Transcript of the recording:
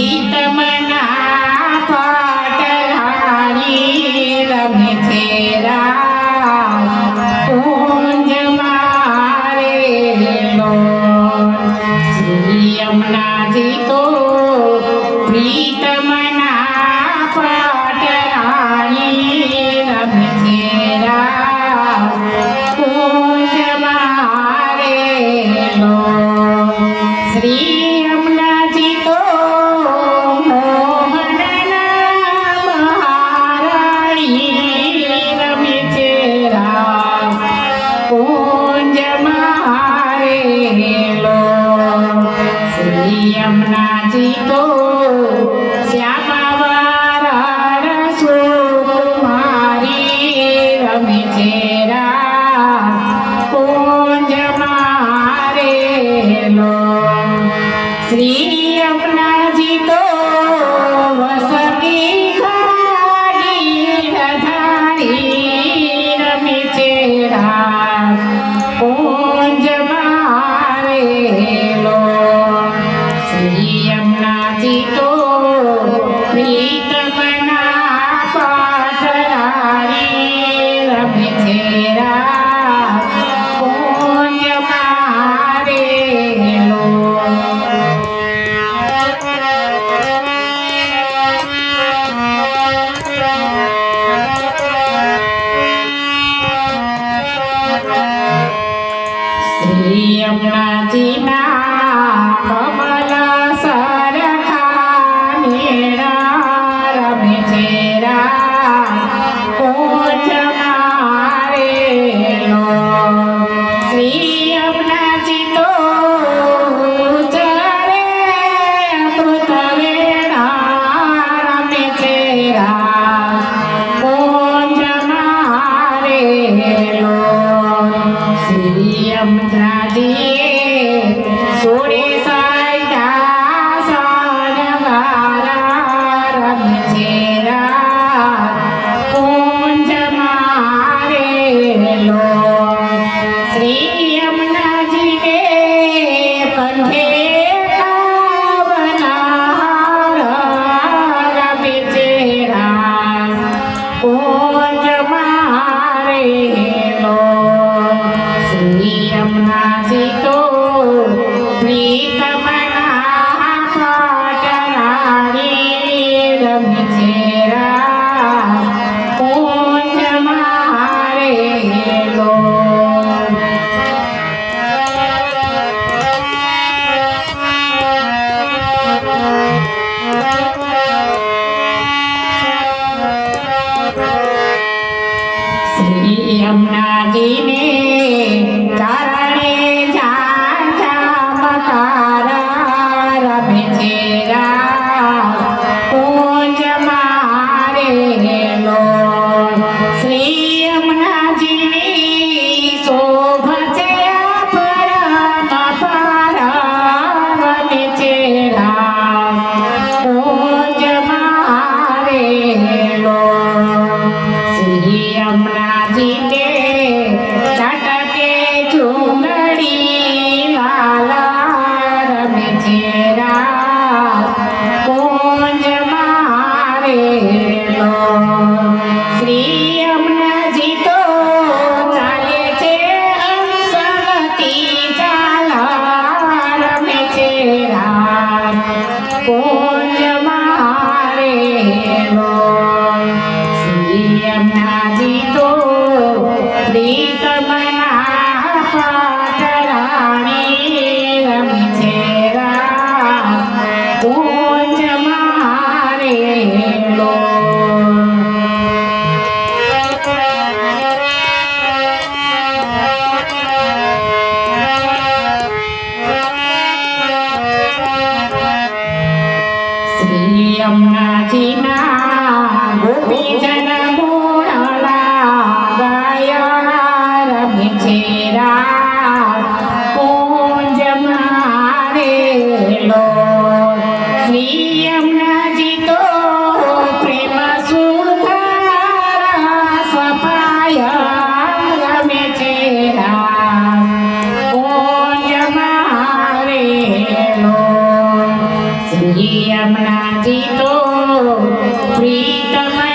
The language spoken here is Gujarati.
પ્રીતમના પાટલાણી રમે છે રાસ કુંજ મારે લો શ્રી યમુનાજી તો પ્રીતમના પાટલાણી રમે છે રાસ કુંજ મારે લો શ્રી યમુનાજી તો યમુનાજી તો શ્યામાવારા સુકુમારી રમે છે રાસ કુંજ મારે લો શ્રી યમુનાજી તો વસતી ખાડી ધારી રમે છે રાસ કુંજ મારે લો શ્રી યમુનાજી તો પ્રીતમના પાટલાણી રમે છે રાસ કુંજ મારે લો શ્રી યમુનાજીના કમલ કુંજ મારે લો શ્રી યમુનાજી તો ચરે પૃથ્વેના રમે છે રાસ કુંજ મારે લો શ્રી યમુનાજીએ સોળે સાયડા સારંગારા રમે છે રાસ કુંજ મારે લો શ્રી યમુનાજીને કંઠે કાવનાર રમે છે રાસ કુંજ મારે લો શ્રી યમુનાજી તો પ્રીતમના પાટલાણી રમે છે રાસ કુંજ મારે લો શ્રી યમુનાજીને કારણે ઝાંઝા રમે છે રાસ કુંજ મારે લો શ્રી યમુનાજીની શોભ છે પરમ રમે છે રાસ કુંજ મારે લો શ્રી યમુનાજીને ટટકે ચુંદડી લાલા રમે છે રાસ કુંજ મારે લો શ્રી યમુનાજી તો ચાલે છે હંસવતી ચાલા રમે છે રાસ કુંજ મારે લો શ્રી યમુનાજી તો પ્રીતમના પાટલાણી રમે છે રાસ કુંજ મારે લો શ્રી યમુનાજીના ગોપીજન રમે છે રાસ કુંજ મારે લો શ્રી યમુનાજી તો પ્રેમ સુધારા સફાયા રમે છે રાસ કુંજ મારે લો યમુનાજી તો પ્રીતમ